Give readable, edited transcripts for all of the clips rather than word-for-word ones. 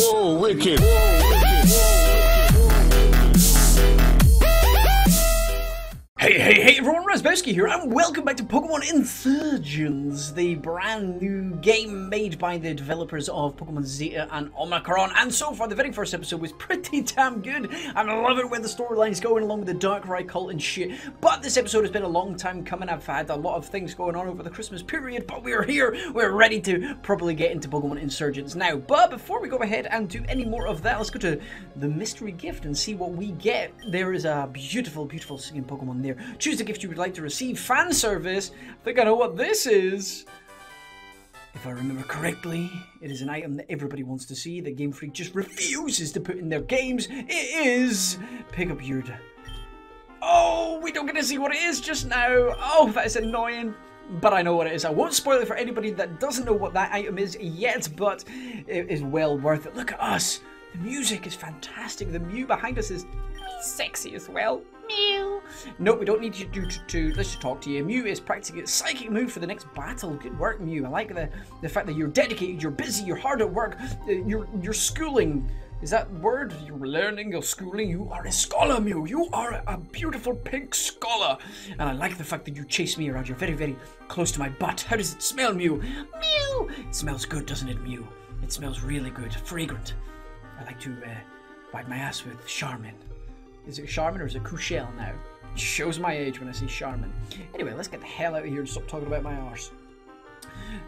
Whoa, wicked. Hey everyone, Razzbowski here, and welcome back to Pokemon Insurgence, the brand new game made by the developers of Pokemon Zeta and Omicron. And so far, the very first episode was pretty damn good. I love it where the storyline's going along with the Darkai cult and shit. But this episode has been a long time coming. I've had a lot of things going on over the Christmas period, but we're here. We're ready to properly get into Pokemon Insurgence now. But before we go ahead and do any more of that, let's go to the mystery gift and see what we get. There is a beautiful, beautiful singing Pokemon there. Choose the gift you would like to receive. Fan service. I think I know what this is. If I remember correctly, it is an item that everybody wants to see that Game Freak just refuses to put in their games. It is Pick Up Your... Oh, we don't get to see what it is just now. Oh, that is annoying. But I know what it is. I won't spoil it for anybody that doesn't know what that item is yet, but it is well worth it. Look at us. The music is fantastic. The Mew behind us is sexy as well. Mew. No, we don't need you to let's just talk to you. Mew is practicing its psychic move for the next battle. Good work, Mew. I like the fact that you're dedicated, you're busy, you're hard at work, you're schooling. Is that word? You're learning, you're schooling. You are a scholar, Mew. You are a beautiful pink scholar. And I like the fact that you chase me around. You're very, very close to my butt. How does it smell, Mew? Mew. It smells good, doesn't it, Mew? It smells really good. Fragrant. I like to wipe my ass with Charmin. Is it Charmin or is it Couchelle now? It shows my age when I say Charmin. Anyway, let's get the hell out of here and stop talking about my arse.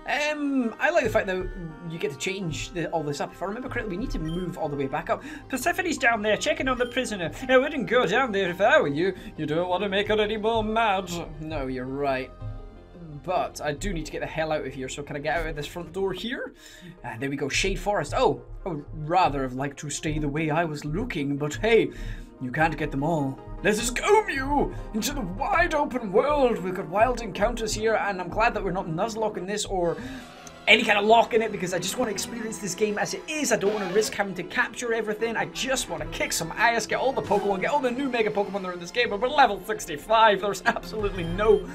I like the fact that you get to change all this up. If I remember correctly, we need to move all the way back up. Persephone's down there checking on the prisoner. I wouldn't go down there if I were you. You don't want to make her any more mad. No, you're right. But I do need to get the hell out of here, so can I get out of this front door here? There we go, Shade Forest. Oh, I would rather have liked to stay the way I was looking, but hey, you can't get them all. Let us go, Mew, into the wide open world. We've got wild encounters here, and I'm glad that we're not Nuzlocke in this or any kind of lock in it, because I just want to experience this game as it is. I don't want to risk having to capture everything. I just want to kick some ass, get all the Pokemon, get all the new Mega Pokemon that are in this game, but we're level 65. There's absolutely no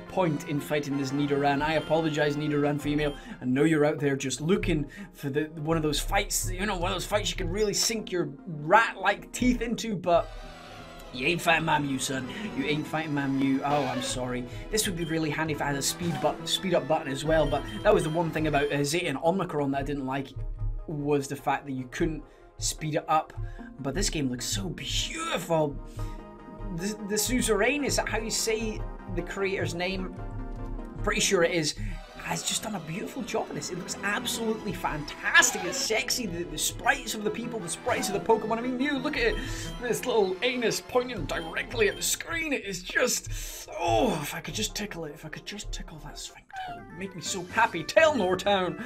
point in fighting this Nidoran. I apologize, Nidoran female. I know you're out there just looking for one of those fights, you know, one of those fights you can really sink your rat-like teeth into, but you ain't fighting my Mew, son. You ain't fighting my Mew. Oh, I'm sorry. This would be really handy if I had a speed up button as well, but that was the one thing about Zeta and Omicron that I didn't like, was the fact that you couldn't speed it up. But this game looks so beautiful. The suzerain, is that how you say the creator's name? Pretty sure it is. Has just done a beautiful job of this. It looks absolutely fantastic. It's sexy. The sprites of the people, the sprites of the Pokemon. I mean, Mew, look at it. This little anus pointing directly at the screen. It is just... Oh, if I could just tickle it. If I could just tickle that sphincter. It would make me so happy. Tailnor Town.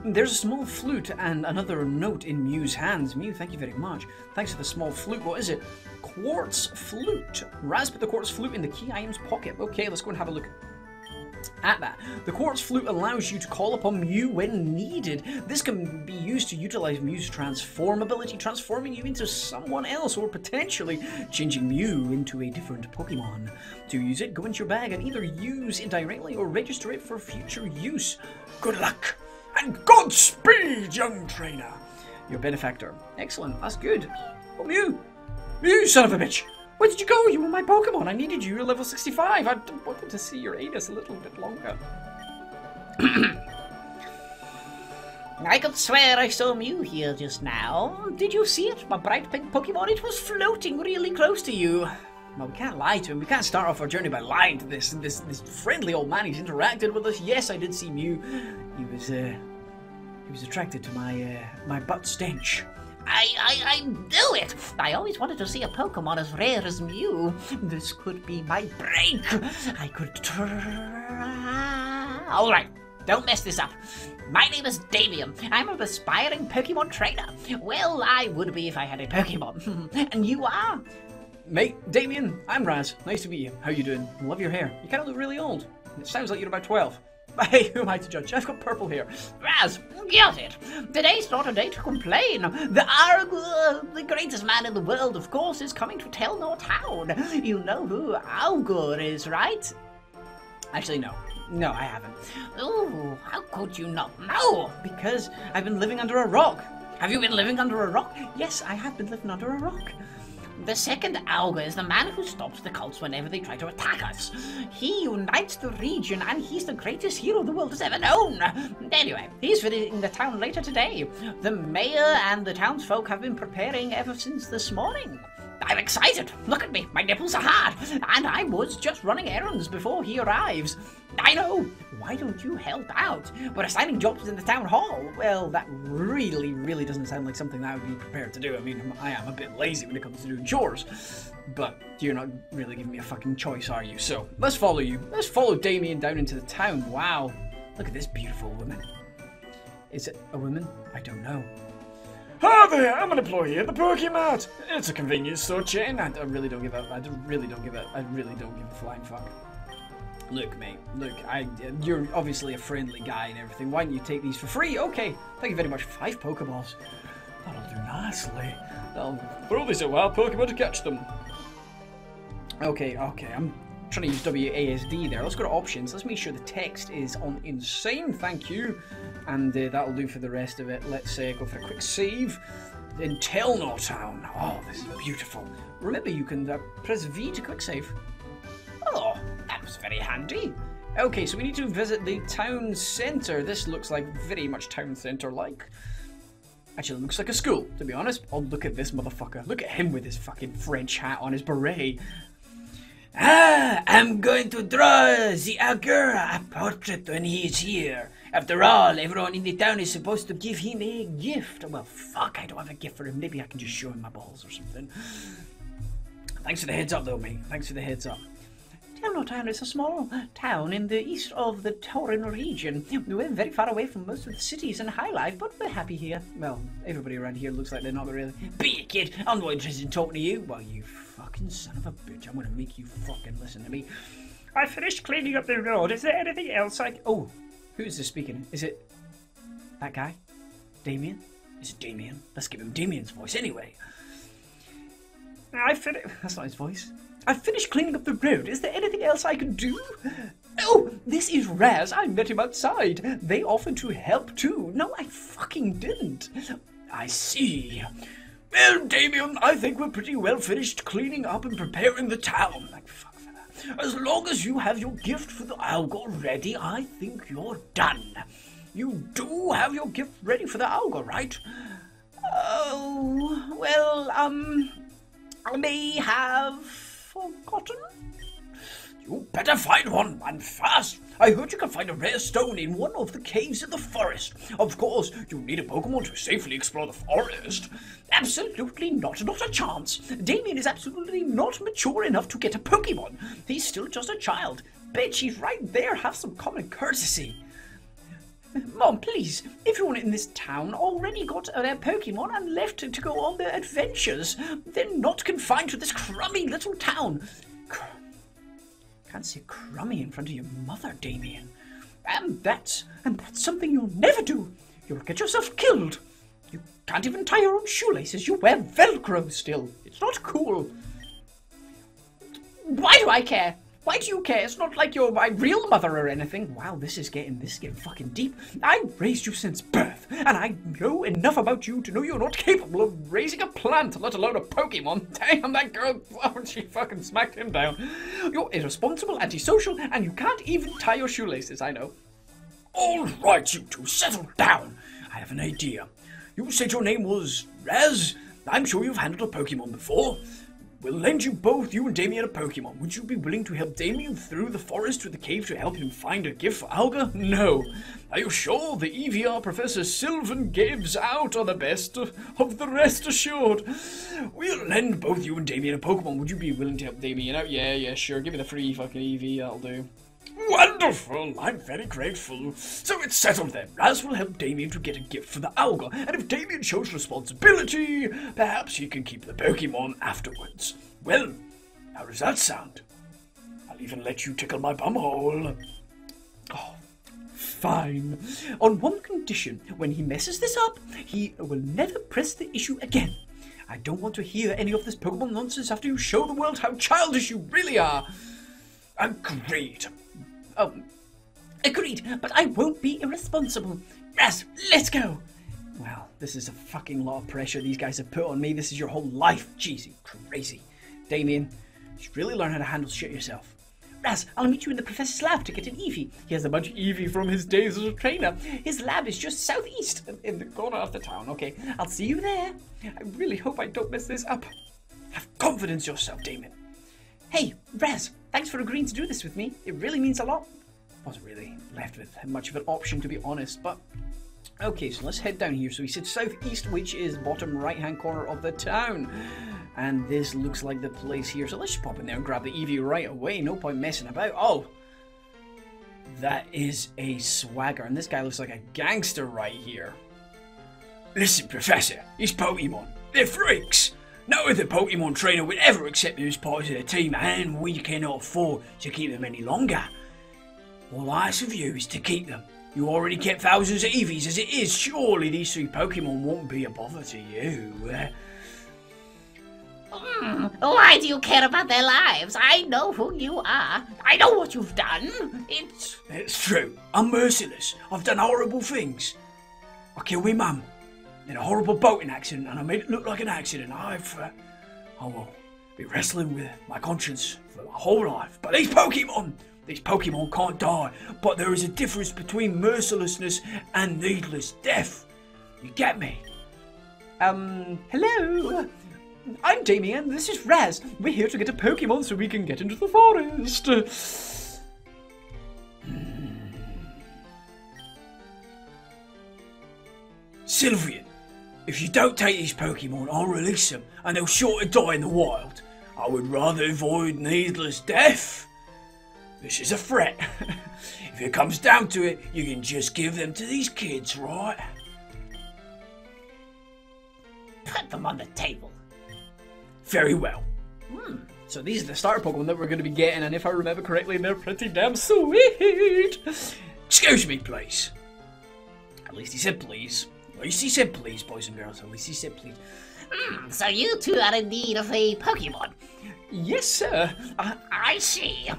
There's a small flute and another note in Mew's hands. Mew, thank you very much. Thanks for the small flute. What is it? Quartz flute. Raz put the quartz flute in the key items pocket. Okay, let's go and have a look at that. The quartz flute allows you to call upon Mew when needed. This can be used to utilize Mew's transform ability, transforming you into someone else, or potentially changing Mew into a different Pokemon. To use it, go into your bag and either use it directly or register it for future use. Good luck and Godspeed, young trainer. Your benefactor. Excellent, that's good. Oh, Mew! You son of a bitch! Where did you go? You were my Pokemon. I needed you at level 65. I wanted to see your anus a little bit longer. I could swear I saw Mew here just now. Did you see it? My bright pink Pokemon? It was floating really close to you. Well, we can't lie to him. We can't start off our journey by lying to this friendly old man. He's interacted with us. Yes, I did see Mew. He was attracted to my butt stench. I knew it! I always wanted to see a Pokemon as rare as Mew. This could be my break. I could try. Alright, don't mess this up. My name is Damien. I'm an aspiring Pokemon trainer. Well, I would be if I had a Pokemon. And you are? Mate, Damien, I'm Raz. Nice to meet you. How you doing? Love your hair. You kind of look really old. It sounds like you're about 12. But hey, who am I to judge? I've got purple hair. Raz, get it. Today's not a day to complain. The greatest man in the world, of course, is coming to Telnor Town. You know who Augur is, right? Actually, no. No, I haven't. Oh, how could you not know? Because I've been living under a rock. Have you been living under a rock? Yes, I have been living under a rock. The second Augur is the man who stops the cults whenever they try to attack us. He unites the region, and he's the greatest hero the world has ever known. Anyway, he's visiting the town later today. The mayor and the townsfolk have been preparing ever since this morning. I'm excited. Look at me. My nipples are hard. And I was just running errands before he arrives. I know. Why don't you help out? We're assigning jobs in the town hall. Well, that really doesn't sound like something that I would be prepared to do. I mean, I am a bit lazy when it comes to doing chores. But you're not really giving me a fucking choice, are you? So, let's follow you. Let's follow Damien down into the town. Wow. Look at this beautiful woman. Is it a woman? I don't know. Hi there, I'm an employee at the Pokemart. It's a convenience store chain. I really don't give a flying fuck. Look, mate, look, you're obviously a friendly guy and everything. Why don't you take these for free? Okay, thank you very much. 5 Pokeballs. That'll do nicely. I'll throw these at wild Pokemon to catch them. Okay, I'm trying to use WASD there. Let's go to options. Let's make sure the text is on insane. Thank you. And that'll do for the rest of it. Let's go for a quick save. In Telnor Town. Oh, this is beautiful. Remember, you can press V to quick save. Oh, that was very handy. Okay, so we need to visit the town centre. This looks like very much town centre-like. Actually, it looks like a school, to be honest. Oh, look at this motherfucker. Look at him with his fucking French hat on, his beret. I'm going to draw the Augur a portrait when he is here. After all, everyone in the town is supposed to give him a gift. Well, fuck, I don't have a gift for him. Maybe I can just show him my balls or something. Thanks for the heads up, though, mate. Thanks for the heads up. Telnor Town is a small town in the east of the Tauren region. We're very far away from most of the cities and high life, but we're happy here. Well, everybody around here looks like they're not really. Be a kid. I'm not interested in talking to you. Well, you fucking son of a bitch. I'm gonna make you fucking listen to me. I finished cleaning up the road. Is there anything else I... Oh, who's this speaking? Is it that guy? Damien? Is it Damien? Let's give him Damien's voice anyway. That's not his voice. I finished cleaning up the road. Is there anything else I can do? Oh, this is Raz. I met him outside. They offered to help too. No, I fucking didn't. I see. Well, Damien, I think we're pretty well finished cleaning up and preparing the town. Like, fuck for that. As long as you have your gift for the Augur ready, I think you're done. You do have your gift ready for the Augur, right? Oh, well, I may have forgotten. You better find one, and fast. I heard you can find a rare stone in one of the caves in the forest. Of course, you need a Pokemon to safely explore the forest. Absolutely not a chance. Damien is absolutely not mature enough to get a Pokemon. He's still just a child. Bitch, he's right there. Have some common courtesy. Mom, please, everyone in this town already got their Pokemon and left to go on their adventures. They're not confined to this crummy little town. Can't say crummy in front of your mother, Damien. And that's something you'll never do. You'll get yourself killed. You can't even tie your own shoelaces. You wear Velcro still. It's not cool. Why do I care? Why do you care? It's not like you're my real mother or anything. Wow, this is getting fucking deep. I raised you since birth, and I know enough about you to know you're not capable of raising a plant, let alone a Pokemon. Damn, that girl, oh, she fucking smacked him down. You're irresponsible, antisocial, and you can't even tie your shoelaces, I know. All right, you two, settle down. I have an idea. You said your name was Raz. I'm sure you've handled a Pokemon before. We'll lend you both, you and Damien, a Pokemon. Would you be willing to help Damien through the forest to the cave to help him find a gift for Augur? No. Are you sure the EVR Professor Sylvan gives out are the best of the rest assured? We'll lend both you and Damien a Pokemon. Would you be willing to help Damien out? Yeah, sure. Give me the free fucking EV, that'll do. Wonderful! I'm very grateful. So it's settled then. Raz will help Damien to get a gift for the Augur, and if Damien shows responsibility, perhaps he can keep the Pokemon afterwards. Well, how does that sound? I'll even let you tickle my bumhole. Oh, fine. On one condition, when he messes this up, he will never press the issue again. I don't want to hear any of this Pokemon nonsense after you show the world how childish you really are. Agreed. Agreed, but I won't be irresponsible. Raz, let's go. Well, this is a fucking lot of pressure these guys have put on me. This is your whole life. Jeez, you crazy. Damien, you should really learn how to handle shit yourself. Raz, I'll meet you in the professor's lab to get an Eevee. He has a bunch of Eevee from his days as a trainer. His lab is just southeast, in the corner of the town. Okay, I'll see you there. I really hope I don't mess this up. Have confidence in yourself, Damien. Hey, Raz, thanks for agreeing to do this with me. It really means a lot. Wasn't really left with much of an option, to be honest, but... Okay, so let's head down here. So he said southeast, which is bottom right-hand corner of the town. And this looks like the place here. So let's just pop in there and grab the Eevee right away. No point messing about. Oh! That is a swagger. And this guy looks like a gangster right here. Listen, Professor, these Pokemon, they're freaks. No other Pokemon trainer would ever accept them as part of the team, and we cannot afford to keep them any longer. All I ask of you is to keep them. You already get thousands of Eevees as it is. Surely these three Pokemon won't be a bother to you. Why do you care about their lives? I know who you are. I know what you've done. It's true. I'm merciless. I've done horrible things. I killed my mum in a horrible boating accident, and I made it look like an accident. I will be wrestling with my conscience for my whole life. But these Pokemon can't die. But there is a difference between mercilessness and needless death. You get me? Hello. I'm Damien, this is Raz. We're here to get a Pokemon so we can get into the forest. Sylvian, if you don't take these Pokemon, I'll release them, and they'll sure to die in the wild. I would rather avoid needless death. This is a threat. If it comes down to it, you can just give them to these kids, right? Put them on the table. Very well. So these are the starter Pokemon that we're going to be getting, and if I remember correctly, they're pretty damn sweet. Excuse me, please. At least he said please. At least he said please, boys and girls. At least he said please. So you two are in need of a Pokemon. Yes, sir. I see.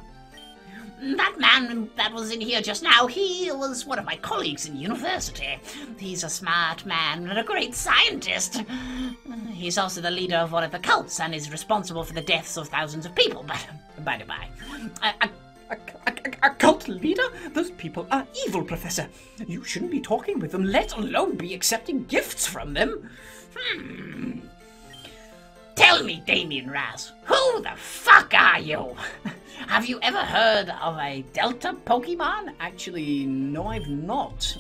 That man that was in here just now, he was one of my colleagues in university. He's a smart man and a great scientist. He's also the leader of one of the cults and is responsible for the deaths of thousands of people, but by the by. A cult leader? Those people are evil, Professor. You shouldn't be talking with them, let alone be accepting gifts from them. Tell me, Damien Raz, who the fuck are you? Have you ever heard of a Delta Pokemon? Actually, no, I've not.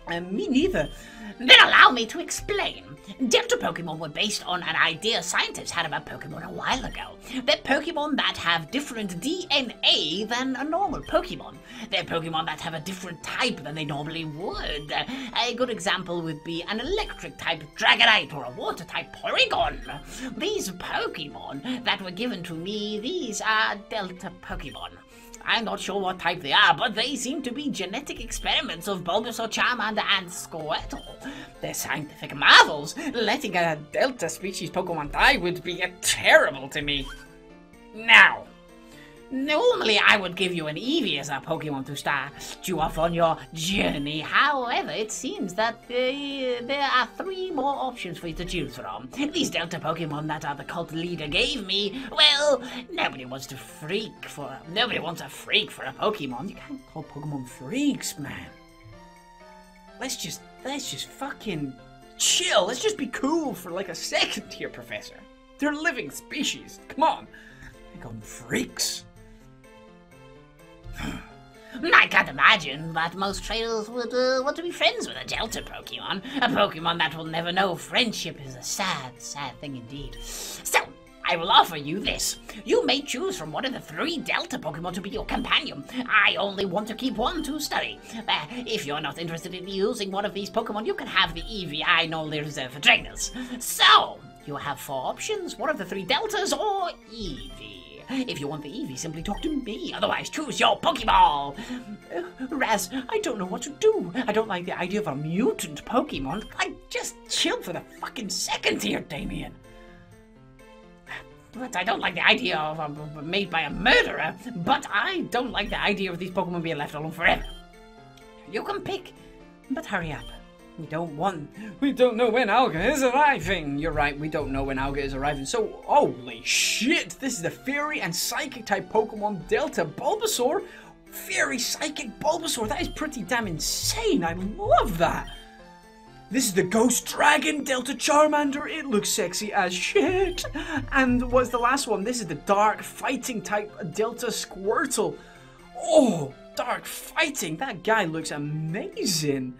Me neither. Then allow me to explain. Delta Pokemon were based on an idea scientists had about Pokemon a while ago. They're Pokemon that have different DNA than a normal Pokemon. They're Pokemon that have a different type than they normally would. A good example would be an electric type Dragonite or a water type Porygon. These Pokemon that were given to me, these are Delta Pokemon. I'm not sure what type they are, but they seem to be genetic experiments of Bulbasaur, Charmander, and Squirtle. They're scientific marvels. Letting a Delta species Pokemon die would be terrible to me. Now, normally I would give you an Eevee as a Pokemon to start you off on your journey. However, it seems that there are 3 more options for you to choose from. These Delta Pokemon that the cult leader gave me, well, nobody wants a freak for a Pokemon. You can't call Pokemon freaks, man. Let's just fucking chill. Let's just be cool for like a second here, Professor. They're living species. Come on. I call them freaks. I can't imagine that most trainers would want to be friends with a Delta Pokemon. A Pokemon that will never know friendship is a sad, sad thing indeed. So, I will offer you this. You may choose from one of the 3 Delta Pokemon to be your companion. I only want to keep one to study. If you're not interested in using one of these Pokemon, you can have the Eevee I normally reserve for trainers. So, you have 4 options, one of the 3 Deltas or Eevee. If you want the Eevee, simply talk to me. Otherwise, choose your Pokeball. Raz, I don't know what to do. I don't like the idea of a mutant Pokemon. Just chill for the fucking second here, Damien. But I don't like the idea of made by a murderer. But I don't like the idea of these Pokemon being left alone forever. You can pick, but hurry up. We don't want. We don't know when Alga is arriving. You're right, we don't know when Alga is arriving. So, holy shit, this is the Fairy and Psychic type Pokemon Delta Bulbasaur. Fairy Psychic Bulbasaur, that is pretty damn insane. I love that. This is the Ghost Dragon Delta Charmander. It looks sexy as shit. And what's the last one? This is the Dark Fighting type Delta Squirtle. Oh, Dark Fighting. That guy looks amazing.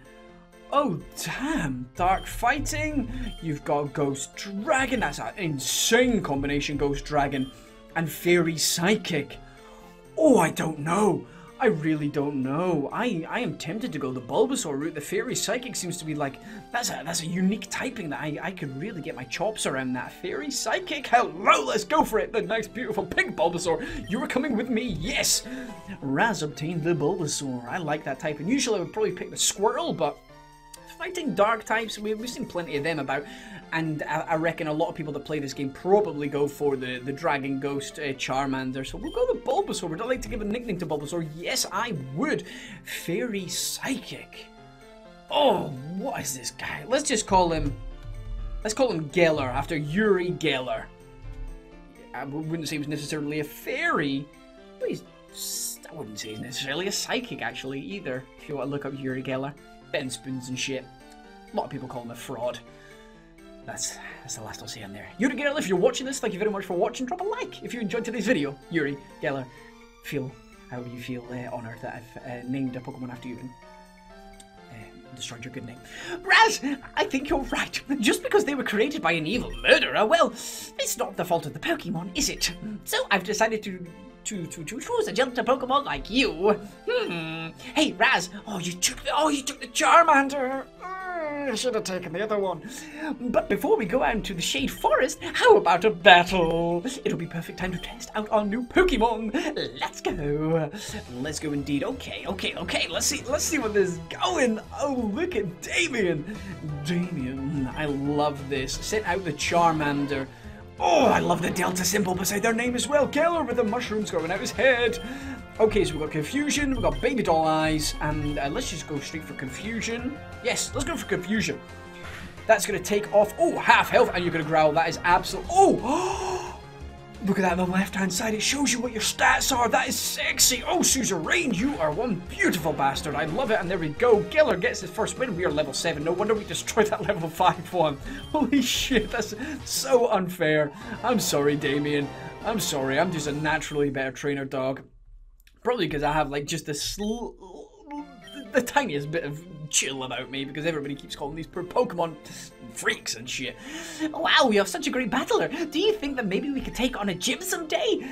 Oh, damn. Dark Fighting. You've got Ghost Dragon. That's an insane combination, Ghost Dragon. And Fairy Psychic. Oh, I don't know. I really don't know. I am tempted to go the Bulbasaur route. The Fairy Psychic seems to be like, that's a unique typing that I could really get my chops around that. Fairy Psychic, hello, let's go for it. The nice beautiful pink Bulbasaur. You are coming with me, yes. Raz obtained the Bulbasaur. I like that type. And usually I would probably pick the Squirtle, but fighting dark types, we've seen plenty of them about. And I reckon a lot of people that play this game probably go for the Dragon Ghost Charmander. So we'll go the Bulbasaur. Would I like to give a nickname to Bulbasaur? Yes, I would. Fairy Psychic. Oh, what is this guy? Let's just call him... Let's call him Geller, after Yuri Geller. I wouldn't say he was necessarily a fairy, but I wouldn't say he's necessarily a psychic, actually, either. If you want to look up Yuri Geller. Ben Spoons and shit. A lot of people call him a fraud. That's the last I'll say on there. Yuri Geller, if you're watching this, thank you very much for watching. Drop a like if you enjoyed today's video. Yuri Geller, how you feel honoured that I've named a Pokemon after you and destroyed your good name. Raz, I think you're right. Just because they were created by an evil murderer, well, it's not the fault of the Pokemon, is it? So I've decided to choose a Delta Pokemon like you. Hey, Raz. Oh, you took the Charmander. I should have taken the other one. But before we go out into the Shade Forest, how about a battle? It'll be perfect time to test out our new Pokemon. Let's go. Let's go indeed. Okay. Let's see what this is going. Oh, look at Damien. Damien, I love this. Set out the Charmander. Oh, I love the Delta symbol beside their name as well. Geller with the mushrooms growing out his head. Okay, so we've got Confusion, we've got Baby Doll Eyes, and let's just go straight for Confusion. Yes, let's go for Confusion. That's going to take off, half health, and you're going to growl. That is absolute. Oh! Look at that on the left-hand side. It shows you what your stats are. That is sexy. Oh, Suzerain, you are one beautiful bastard. I love it, and there we go. Geller gets his first win. We are level 7. No wonder we destroyed that level 5 one. Holy shit, that's so unfair. I'm sorry, Damien. I'm sorry. I'm just a naturally better trainer dog. Probably because I have, like, just the tiniest bit of chill about me, because everybody keeps calling these poor Pokemon freaks and shit. Wow, we have such a great battler. Do you think that maybe we could take on a gym someday?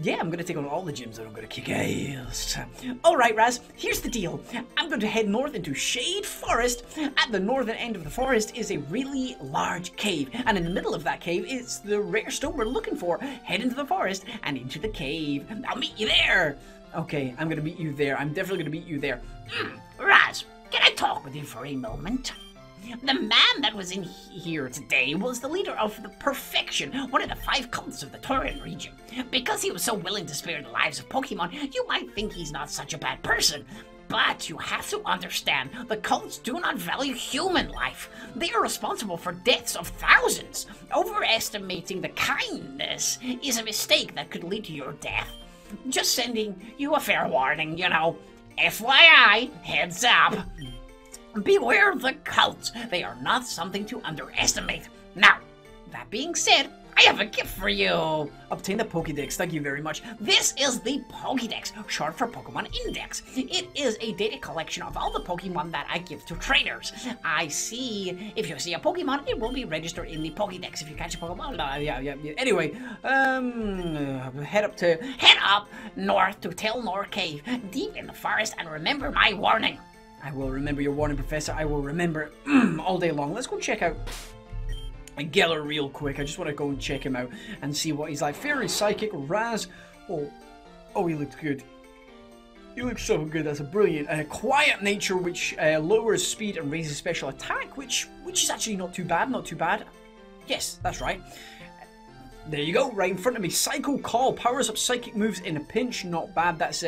Yeah, I'm going to take on all the gyms and I'm going to kick ass. Alright, Raz, here's the deal. I'm going to head north into Shade Forest. At the northern end of the forest is a really large cave. And in the middle of that cave is the rare stone we're looking for. Head into the forest and into the cave. I'll meet you there. Okay, I'm going to meet you there. I'm definitely going to meet you there. Raz, can I talk with you for a moment? The man that was in here today was the leader of the Perfection, one of the 5 cults of the Tauran region. Because he was so willing to spare the lives of Pokemon, you might think he's not such a bad person. But you have to understand, the cults do not value human life. They are responsible for deaths of thousands. Overestimating the kindness is a mistake that could lead to your death. Just sending you a fair warning, you know. FYI, heads up. Beware of the cults. They are not something to underestimate. Now, that being said, I have a gift for you. Obtain the Pokédex, thank you very much. This is the Pokédex, short for Pokemon Index. It is a data collection of all the Pokemon that I give to trainers. If you see a Pokemon, it will be registered in the Pokédex. If you catch a Pokemon, yeah. Anyway, head up north to Telnor Cave, deep in the forest, and remember my warning. I will remember your warning, Professor. I will remember it all day long. Let's go check out Geller real quick. I just want to go and check him out and see what he's like. Fairy Psychic, Raz. Oh, he looks good. He looks so good. That's a brilliant. Quiet Nature, which lowers speed and raises special attack, which is actually not too bad. Not too bad. Yes, that's right. There you go, right in front of me. Psycho Call powers up psychic moves in a pinch. Not bad. That's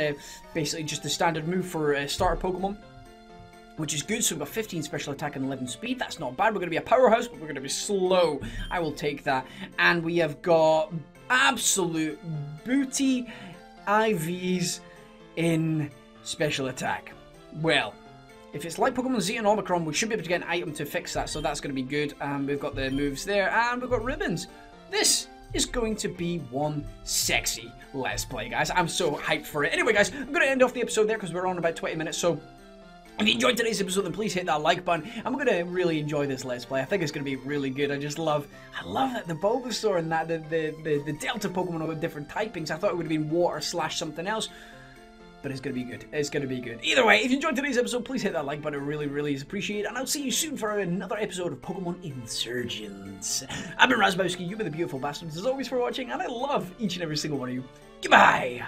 basically just the standard move for starter Pokemon. which is good. So we've got 15 special attack and 11 speed. That's not bad. We're going to be a powerhouse, but we're going to be slow. I will take that. And we have got absolute booty IVs in special attack. Well, if it's like Pokemon Zeta Omicron, we should be able to get an item to fix that, so that's going to be good. We've got the moves there, and we've got ribbons. This is going to be one sexy Let's Play, guys. I'm so hyped for it. Anyway, guys, I'm going to end off the episode there because we're on about 20 minutes, so if you enjoyed today's episode, then please hit that like button. I'm going to really enjoy this Let's Play. I think it's going to be really good. I love that the Bulbasaur and that the Delta Pokemon with different typings. I thought it would have been water / something else. But it's going to be good. It's going to be good. Either way, if you enjoyed today's episode, please hit that like button. It really is appreciated. And I'll see you soon for another episode of Pokemon Insurgence. I've been Razzbowski. You've been the beautiful bastards as always for watching. And I love each and every single one of you. Goodbye.